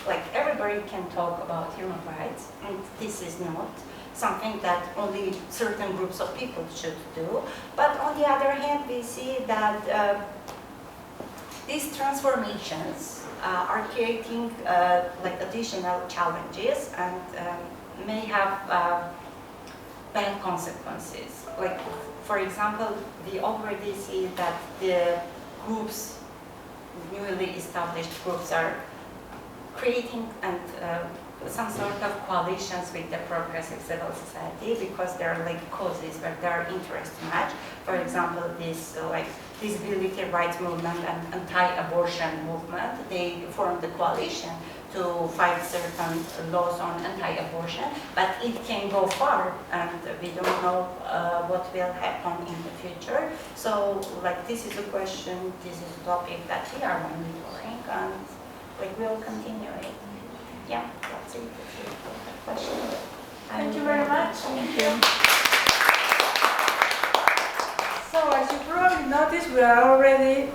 like everybody can talk about human rights, and this is not something that only certain groups of people should do. But on the other hand, we see that these transformations are creating like additional challenges and may have bad consequences. Like, for example, we already see that the groups, newly established groups, are creating and some sort of coalitions with the progressive civil society because there are like causes where their interests match. For example, this like disability rights movement and anti-abortion movement, they formed a coalition to fight certain laws on anti-abortion, but it can go far, and we don't know what will happen in the future. So, like, this is a question, this is a topic that we are monitoring, and like we'll continue it. Yeah, that's it. Question. Thank you very much. Thank you. So, as you probably noticed, we are already